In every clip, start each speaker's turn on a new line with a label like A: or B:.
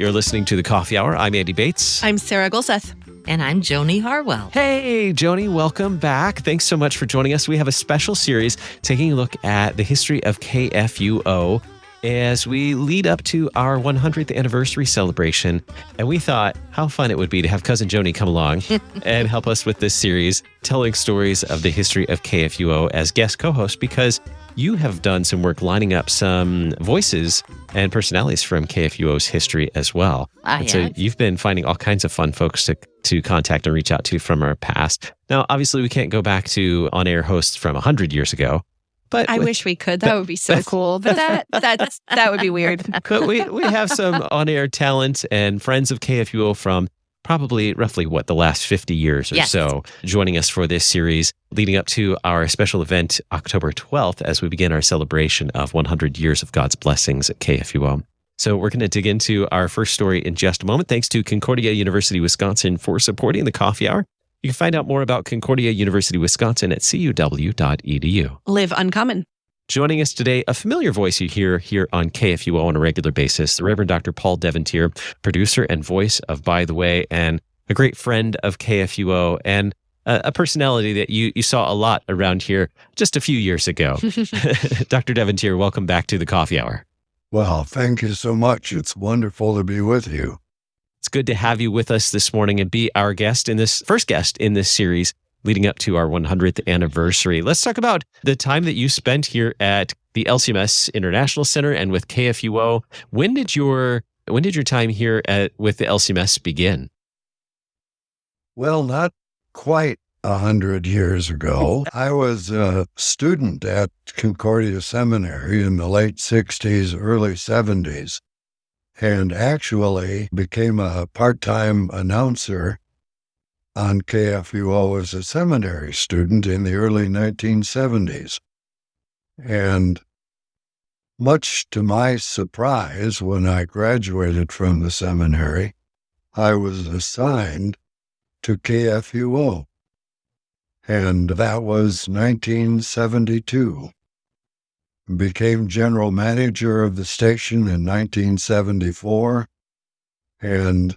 A: You're listening to The Coffee Hour. I'm Andy Bates.
B: I'm Sarah Gulseth.
C: And I'm Joanie Harwell.
A: Hey, Joanie, welcome back. Thanks so much for joining us. We have a special series taking a look at the history of KFUO as we lead up to our 100th anniversary celebration. And we thought how fun it would be to have Cousin Joanie come along and help us with this series, telling stories of the history of KFUO as guest co-host, because you have done some work lining up some voices and personalities from KFUO's history as well. So you've been finding all kinds of fun folks to contact and reach out to from our past. Now, obviously, we can't go back to on-air hosts from 100 years ago. But
B: I wish we could. That would be so cool. But that would be weird.
A: But we have some on-air talent and friends of KFUO from probably roughly, the last 50 years or so, joining us for this series, leading up to our special event October 12th as we begin our celebration of 100 years of God's blessings at KFUO. So we're going to dig into our first story in just a moment. Thanks to Concordia University, Wisconsin for supporting the Coffee Hour. You can find out more about Concordia University, Wisconsin at cuw.edu.
B: Live uncommon.
A: Joining us today, a familiar voice you hear here on KFUO on a regular basis, the Reverend Dr. Paul Devantier, producer and voice of By the Way, and a great friend of KFUO, and a personality that you saw a lot around here just a few years ago. Dr. Devantier, welcome back to the Coffee Hour.
D: Well, thank you so much. It's wonderful to be with you.
A: It's good to have you with us this morning and be our first guest in this series leading up to our 100th anniversary. Let's talk about the time that you spent here at the LCMS International Center and with KFUO. When did your time here with the LCMS begin?
D: Well, not quite 100 years ago. I was a student at Concordia Seminary in the late 60s, early 70s, and actually became a part-time announcer on KFUO as a seminary student in the early 1970s. And much to my surprise, when I graduated from the seminary, I was assigned to KFUO. And that was 1972. Became general manager of the station in 1974 and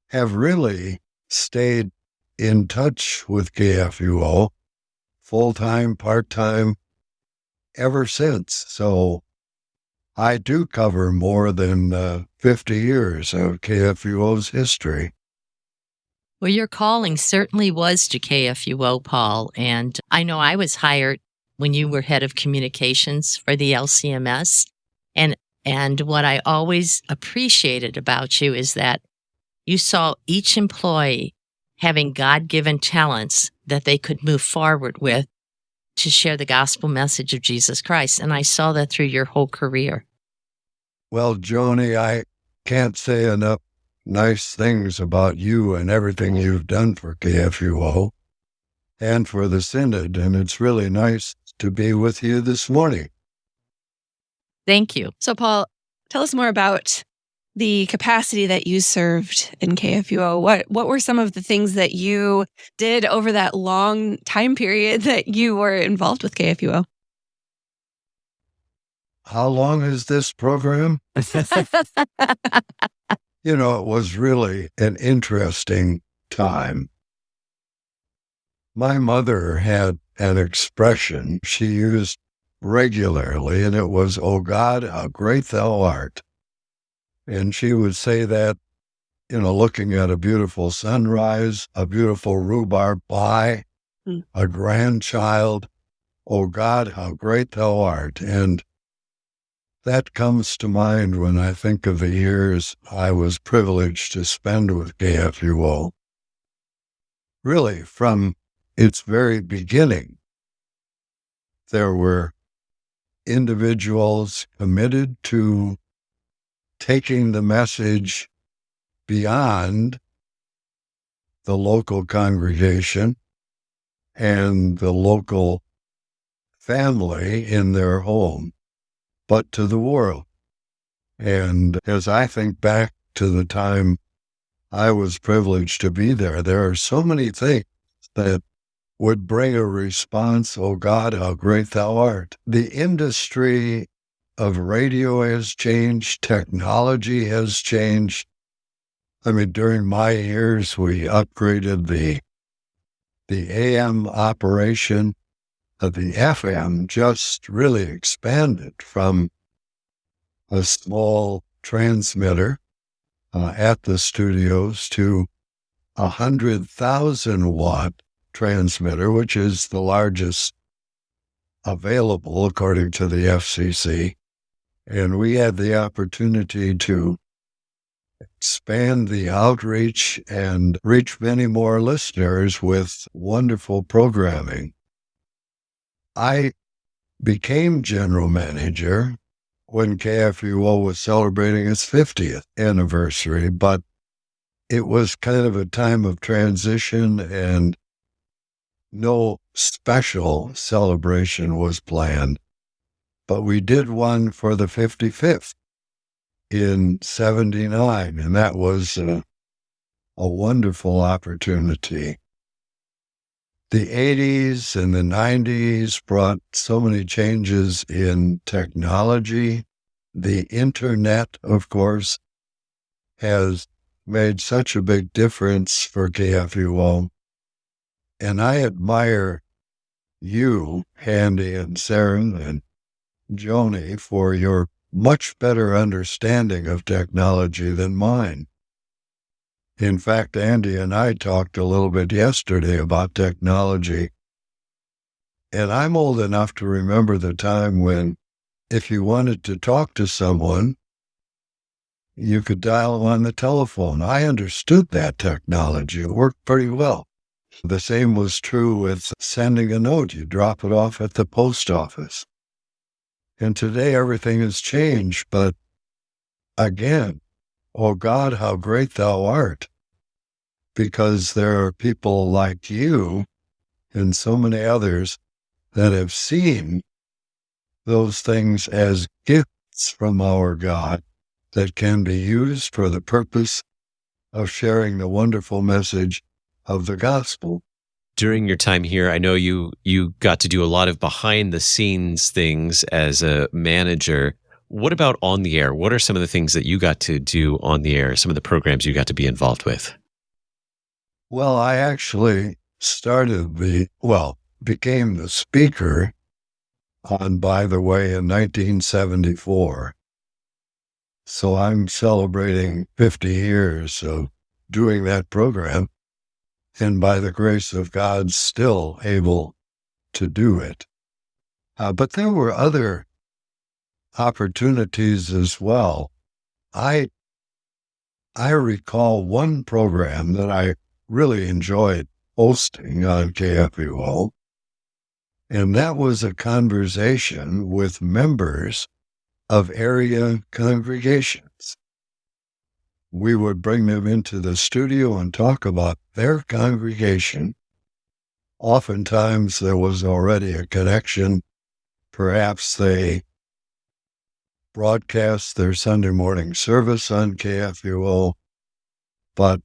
D: have really stayed in touch with KFUO, full-time, part-time, ever since. So I do cover more than 50 years of KFUO's history.
C: Well, your calling certainly was to KFUO, Paul, and I know I was hired when you were head of communications for the LCMS, and what I always appreciated about you is that you saw each employee having God-given talents that they could move forward with to share the gospel message of Jesus Christ. And I saw that through your whole career.
D: Well, Joanie, I can't say enough nice things about you and everything you've done for KFUO and for the Synod. And it's really nice to be with you this morning.
C: Thank you.
B: So, Paul, tell us more about the capacity that you served in KFUO. What were some of the things that you did over that long time period that you were involved with KFUO?
D: How long is this program? You know, it was really an interesting time. My mother had an expression she used regularly, and it was, "Oh God, how great thou art." And she would say that, looking at a beautiful sunrise, a beautiful rhubarb pie, a grandchild, "Oh God, how great thou art." And that comes to mind when I think of the years I was privileged to spend with KFUO. Really, from its very beginning, there were individuals committed to taking the message beyond the local congregation and the local family in their home, but to the world. And as I think back to the time I was privileged to be there, there are so many things that would bring a response, "Oh God, how great thou art." The industry of radio has changed, technology has changed, I mean, during my years, we upgraded the AM operation. The FM just really expanded from a small transmitter at the studios to 100,000-watt transmitter, which is the largest available according to the FCC. And we had the opportunity to expand the outreach and reach many more listeners with wonderful programming. I became general manager when KFUO was celebrating its 50th anniversary, but it was kind of a time of transition and no special celebration was planned. But we did one for the 55th in 79, and that was a wonderful opportunity. The 80s and the 90s brought so many changes in technology. The internet, of course, has made such a big difference for KFUO. And I admire you, Andy and Sarah and Joanie, for your much better understanding of technology than mine. In fact, Andy and I talked a little bit yesterday about technology. And I'm old enough to remember the time when if you wanted to talk to someone, you could dial on the telephone. I understood that technology. It worked pretty well. The same was true with sending a note. You drop it off at the post office. And today everything has changed. But again, oh God, how great thou art. Because there are people like you and so many others that have seen those things as gifts from our God that can be used for the purpose of sharing the wonderful message of the gospel.
A: During your time here, I know you got to do a lot of behind-the-scenes things as a manager. What about on the air? What are some of the things that you got to do on the air, some of the programs you got to be involved with?
D: Well, I actually became the speaker on By the Way in 1974. So I'm celebrating 50 years of doing that program, and by the grace of God, still able to do it. But there were other opportunities as well. I recall one program that I really enjoyed hosting on KFUO, and that was a conversation with members of area congregations. We would bring them into the studio and talk about their congregation. Oftentimes there was already a connection. Perhaps they broadcast their Sunday morning service on KFUO, but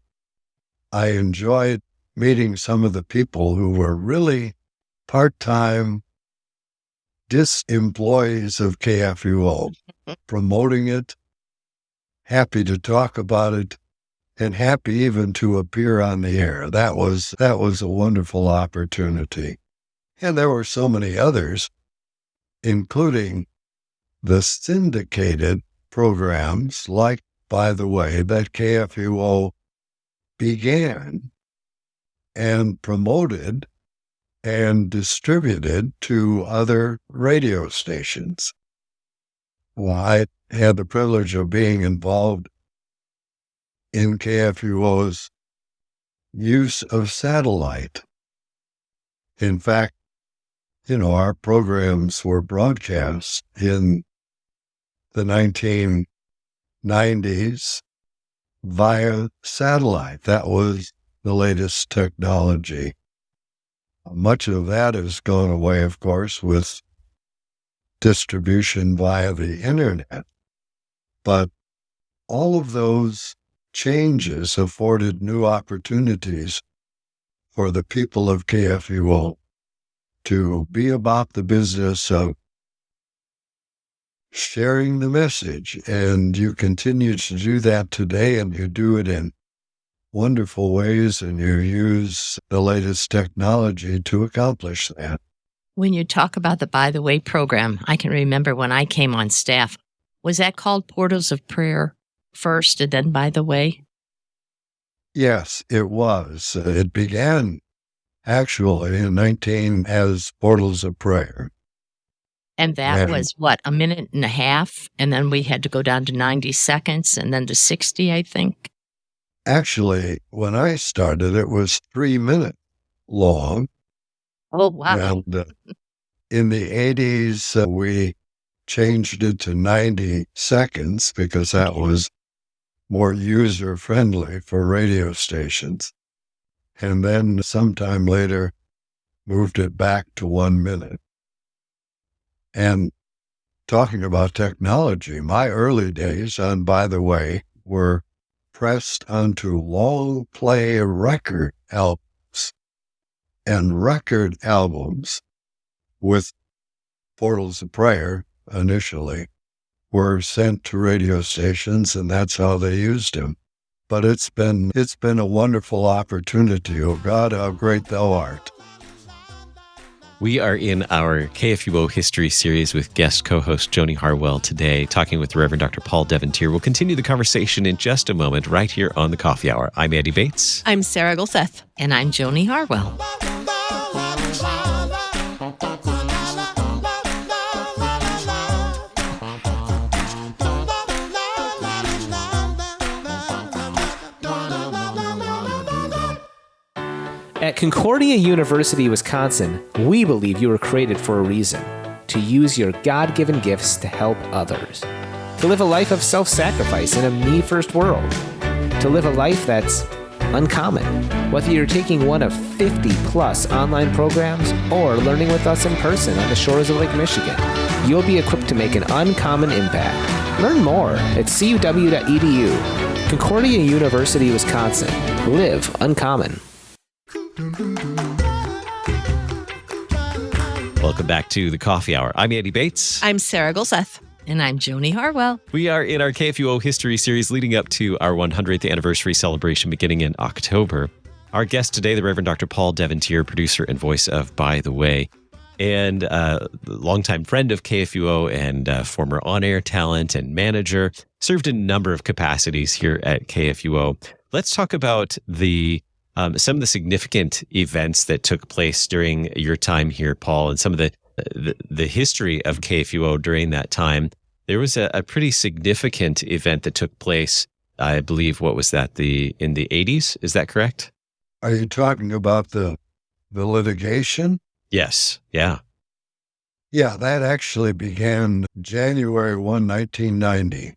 D: I enjoyed meeting some of the people who were really part-time employees of KFUO, promoting it, happy to talk about it, and happy even to appear on the air. That was a wonderful opportunity. And there were so many others, including the syndicated programs like By the Way that KFUO began and promoted and distributed to other radio stations. Well, I had the privilege of being involved in KFUO's use of satellite. In fact, our programs were broadcast in the 1990s via satellite. That was the latest technology. Much of that has gone away, of course, with distribution via the internet. But all of those changes afforded new opportunities for the people of KFUO to be about the business of sharing the message. And you continue to do that today, and you do it in wonderful ways, and you use the latest technology to accomplish that.
C: When you talk about the By the Way program, I can remember when I came on staff, was that called Portals of Prayer first and then By the Way?
D: Yes, it was. It began actually in 19 as Portals of Prayer.
C: And that was what, a minute and a half? And then we had to go down to 90 seconds and then to 60, I think.
D: Actually, when I started, it was 3 minutes long.
C: Oh, wow.
D: And in the 80s, we changed it to 90 seconds because that was more user-friendly for radio stations. And then sometime later, moved it back to 1 minute. And talking about technology, my early days on By the Way were pressed onto long play record albums. And record albums with Portals of Prayer initially were sent to radio stations, and that's how they used them. But it's been a wonderful opportunity. Oh God, how great thou art.
A: We are in our KFUO History series with guest co-host Joanie Harwell today, talking with the Reverend Dr. Paul Devantier. We'll continue the conversation in just a moment right here on the Coffee Hour. I'm Andy Bates.
B: I'm Sarah Gulseth.
C: And I'm Joanie Harwell.
E: At Concordia University, Wisconsin, we believe you were created for a reason: to use your God-given gifts to help others, to live a life of self-sacrifice in a me-first world, to live a life that's uncommon. Whether you're taking one of 50-plus online programs or learning with us in person on the shores of Lake Michigan, you'll be equipped to make an uncommon impact. Learn more at cuw.edu. Concordia University, Wisconsin. Live uncommon.
A: Welcome back to the Coffee Hour. I'm Andy Bates.
B: I'm Sarah Gulseth.
C: And I'm Joanie Harwell.
A: We are in our KFUO History series leading up to our 100th anniversary celebration beginning in October. Our guest today, the Reverend Dr. Paul Devantier, producer and voice of By the Way, and a longtime friend of KFUO and former on-air talent and manager, served in a number of capacities here at KFUO. Let's talk about some of the significant events that took place during your time here, Paul, and some of the history of KFUO during that time. There was a pretty significant event that took place, I believe, what was that, in the 80s? Is that correct?
D: Are you talking about the litigation?
A: Yes. Yeah.
D: Yeah, that actually began January 1, 1990.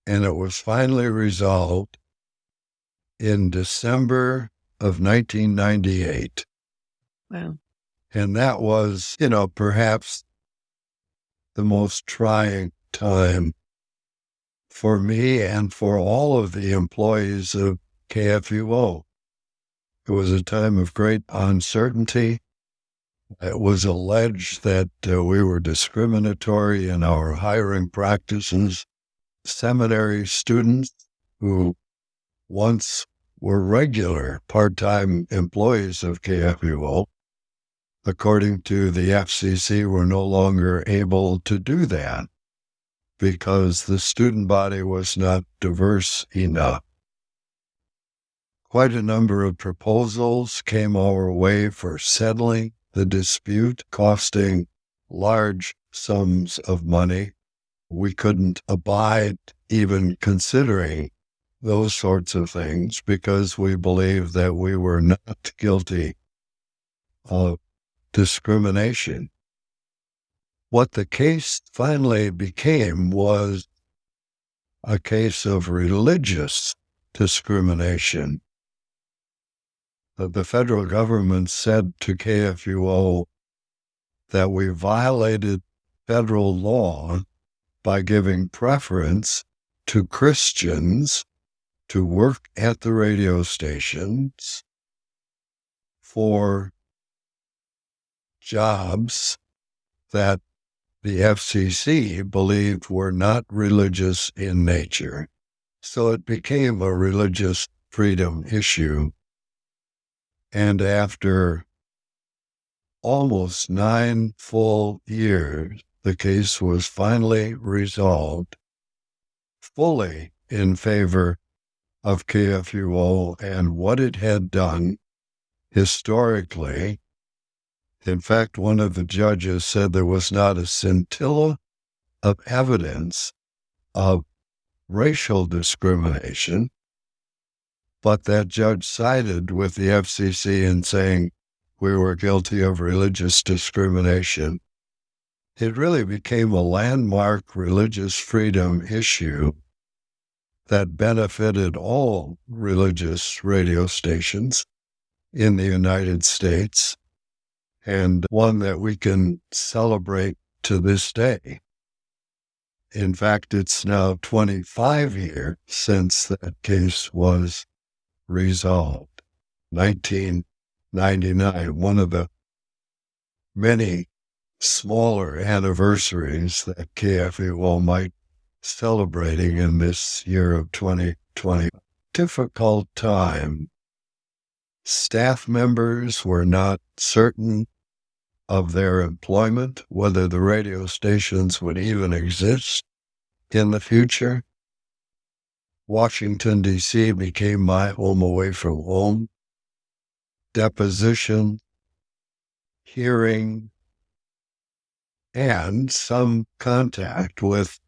D: And it was finally resolved in December of 1998.
B: Wow.
D: And that was, perhaps the most trying time for me and for all of the employees of KFUO. It was a time of great uncertainty. It was alleged that we were discriminatory in our hiring practices. Seminary students who once were regular part-time employees of KFUO, according to the FCC, were no longer able to do that because the student body was not diverse enough. Quite a number of proposals came our way for settling the dispute, costing large sums of money. We couldn't abide even considering those sorts of things because we believed that we were not guilty of discrimination. What the case finally became was a case of religious discrimination. The federal government said to KFUO that we violated federal law by giving preference to Christians to work at the radio stations for jobs that the FCC believed were not religious in nature. So it became a religious freedom issue. And after almost 9 full years, the case was finally resolved fully in favor of KFUO and what it had done historically. In fact, one of the judges said there was not a scintilla of evidence of racial discrimination, but that judge sided with the FCC in saying we were guilty of religious discrimination. It really became a landmark religious freedom issue that benefited all religious radio stations in the United States, and one that we can celebrate to this day. In fact, it's now 25 years since that case was resolved. 1999, one of the many smaller anniversaries that KFUO might celebrating in this year of 2020. Difficult time. Staff members were not certain of their employment, whether the radio stations would even exist in the future. Washington, D.C. became my home away from home. Deposition, hearing, and some contact with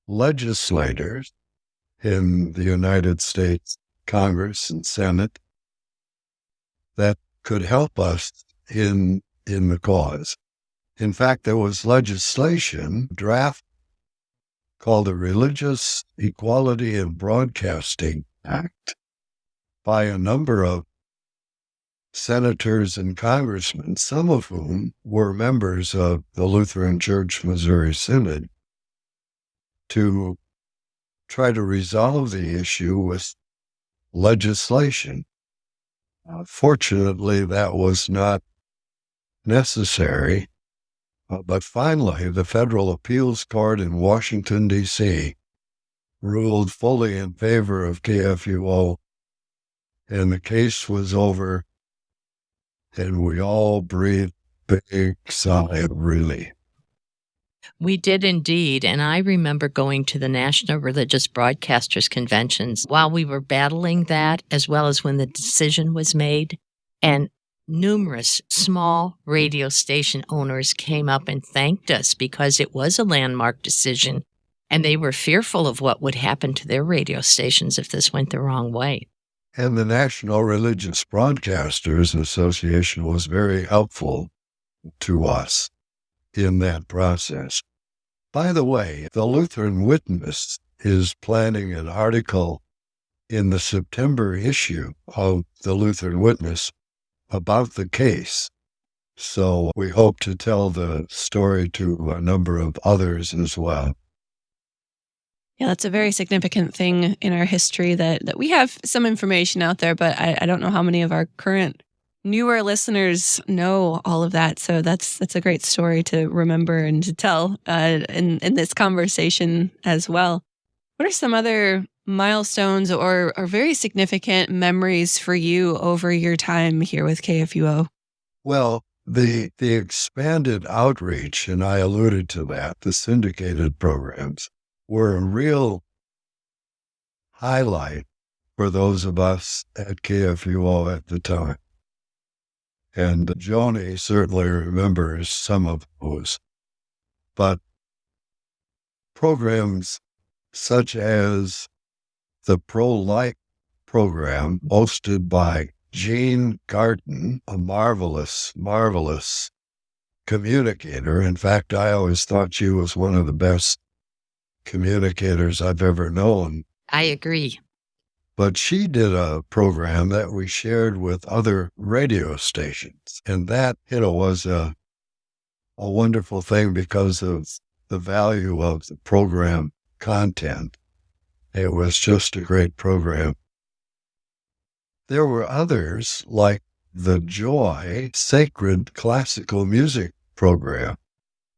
D: legislators in the United States Congress and Senate that could help us in the cause. In fact, there was legislation, draft called the Religious Equality in Broadcasting Act by a number of senators and congressmen, some of whom were members of the Lutheran Church Missouri Synod, to try to resolve the issue with legislation. Fortunately, that was not necessary, but finally the Federal Appeals Court in Washington, D.C. ruled fully in favor of KFUO, and the case was over, and we all breathed a big sigh of relief.
C: We did indeed, and I remember going to the National Religious Broadcasters Conventions while we were battling that, as well as when the decision was made, and numerous small radio station owners came up and thanked us because it was a landmark decision, and they were fearful of what would happen to their radio stations if this went the wrong way.
D: And the National Religious Broadcasters Association was very helpful to us in that process. By the way, the Lutheran Witness is planning an article in the September issue of the Lutheran Witness about the case. So we hope to tell the story to a number of others as well.
B: Yeah, that's a very significant thing in our history that we have some information out there, but I don't know how many of our current newer listeners know all of that. So that's a great story to remember and to tell in this conversation as well. What are some other milestones or very significant memories for you over your time here with KFUO?
D: Well, the expanded outreach, and I alluded to that, the syndicated programs, were a real highlight for those of us at KFUO at the time. And Joanie certainly remembers some of those. But programs such as the Pro-Life program hosted by Jean Garten, a marvelous, marvelous communicator. In fact, I always thought she was one of the best communicators I've ever known.
C: I agree.
D: But she did a program that we shared with other radio stations. And that, was a wonderful thing because of the value of the program content. It was just a great program. There were others like the Joy Sacred Classical Music program.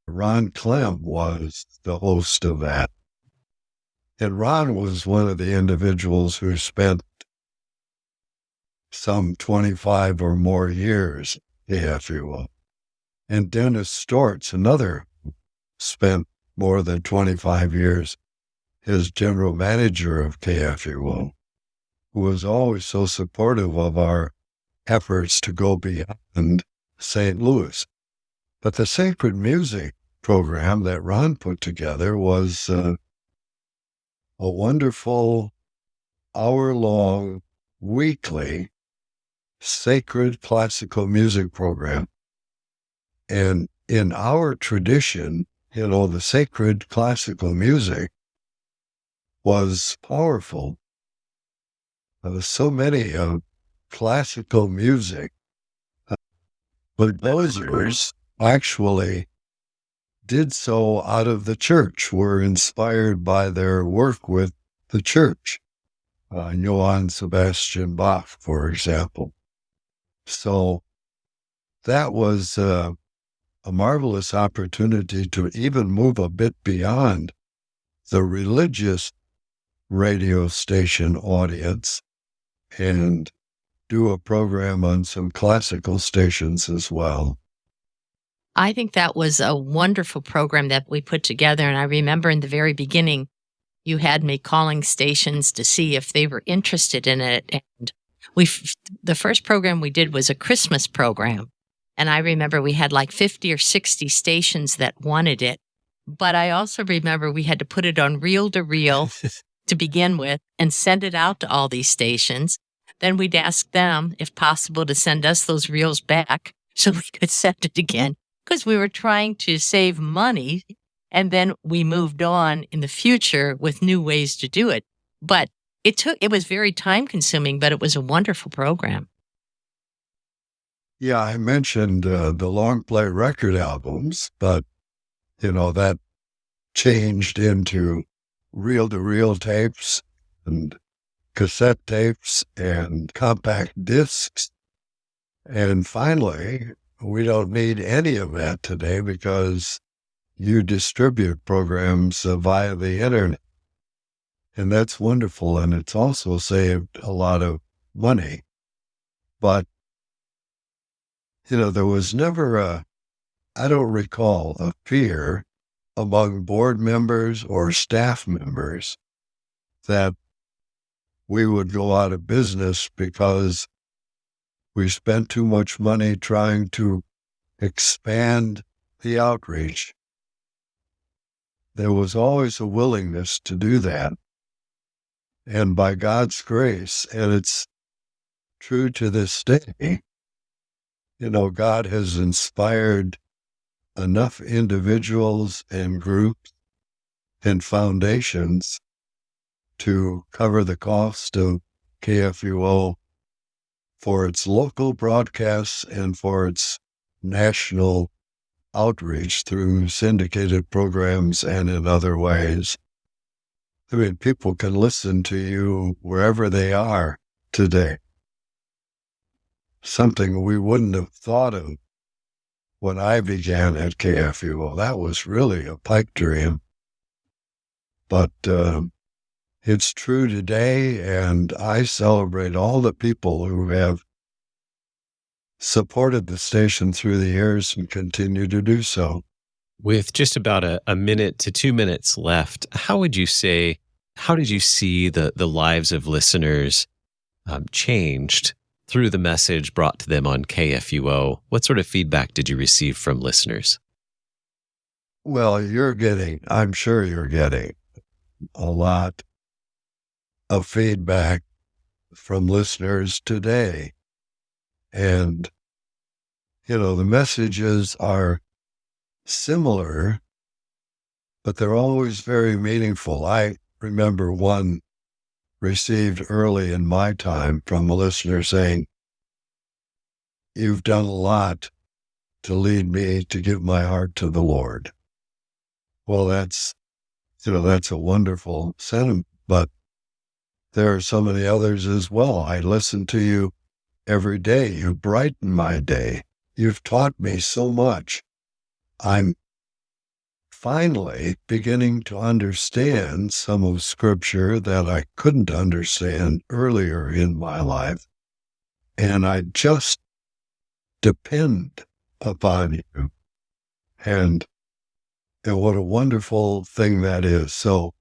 D: Ron Clem was the host of that. And Ron was one of the individuals who spent some 25 or more years at KFUO. And Dennis Stortz, another, spent more than 25 years as general manager of KFUO, who was always so supportive of our efforts to go beyond St. Louis. But the sacred music program that Ron put together was a wonderful hour-long, weekly, sacred classical music program. And in our tradition, the sacred classical music was powerful. There was so many classical music. But composers actually did so out of the church, were inspired by their work with the church. Johann Sebastian Bach, for example. So that was a marvelous opportunity to even move a bit beyond the religious radio station audience and do a program on some classical stations as well.
C: I think that was a wonderful program that we put together. And I remember in the very beginning, you had me calling stations to see if they were interested in it. And the first program we did was a Christmas program. And I remember we had like 50 or 60 stations that wanted it. But I also remember we had to put it on reel-to-reel to begin with and send it out to all these stations. Then we'd ask them, if possible, to send us those reels back so we could send it again, because we were trying to save money. And then we moved on in the future with new ways to do it. But it was very time-consuming, but it was a wonderful program.
D: Yeah, I mentioned the long play record albums, but, that changed into reel-to-reel tapes and cassette tapes and compact discs. And finally, we don't need any of that today because you distribute programs via the internet. And that's wonderful. And it's also saved a lot of money. But, there was never I don't recall a fear among board members or staff members that we would go out of business because we spent too much money trying to expand the outreach. There was always a willingness to do that. And by God's grace, and it's true to this day, God has inspired enough individuals and groups and foundations to cover the cost of KFUO for its local broadcasts and for its national outreach through syndicated programs and in other ways. I mean, people can listen to you wherever they are today. Something we wouldn't have thought of when I began at KFUO. That was really a pipe dream. But it's true today, and I celebrate all the people who have supported the station through the years and continue to do so.
A: With just about a minute to 2 minutes left, how did you see the lives of listeners changed through the message brought to them on KFUO? What sort of feedback did you receive from listeners?
D: Well, I'm sure you're getting a lot of feedback from listeners today. And, the messages are similar, but they're always very meaningful. I remember one received early in my time from a listener saying, "You've done a lot to lead me to give my heart to the Lord." Well, that's a wonderful sentiment, but there are so many others as well. I listen to you every day. You brighten my day. You've taught me so much. I'm finally beginning to understand some of Scripture that I couldn't understand earlier in my life. And I just depend upon you. And what a wonderful thing that is. So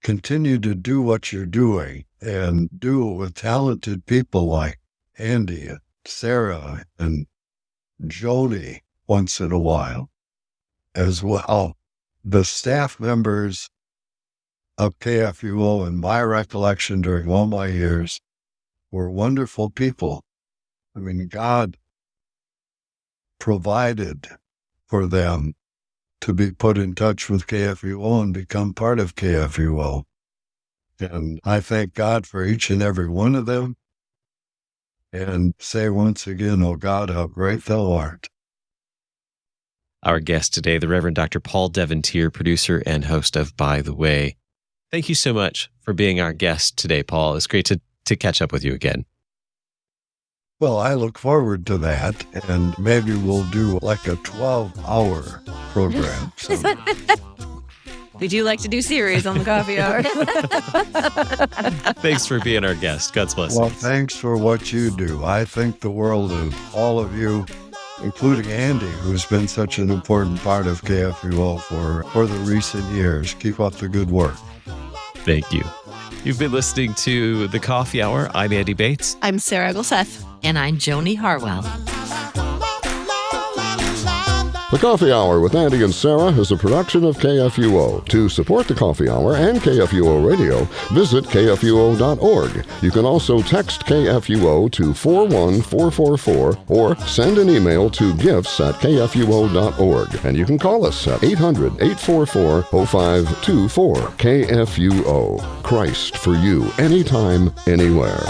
D: continue to do what you're doing and do it with talented people like Andy and Sarah and Joanie once in a while as well. The staff members of KFUO, in my recollection during all my years, were wonderful people. I mean, God provided for them to be put in touch with KFUO and become part of KFUO. And I thank God for each and every one of them. And say once again, oh God, how great thou art.
A: Our guest today, the Reverend Dr. Paul Devantier, producer and host of By the Way. Thank you so much for being our guest today, Paul. It's great to catch up with you again.
D: Well, I look forward to that, and maybe we'll do like a 12-hour program.
B: We do like to do series on the coffee hour.
A: Thanks for being our guest. God's blessings.
D: Well, thanks for what you do. I think the world of all of you, including Andy, who's been such an important part of KFUO for the recent years. Keep up the good work.
A: Thank you. You've been listening to The Coffee Hour. I'm Andy Bates.
B: I'm Sarah Gulseth.
C: And I'm Joanie Harwell.
F: The Coffee Hour with Andy and Sarah is a production of KFUO. To support the Coffee Hour and KFUO Radio, visit KFUO.org. You can also text KFUO to 41444 or send an email to gifts@KFUO.org. And you can call us at 800-844-0524. KFUO. Christ for you, anytime, anywhere.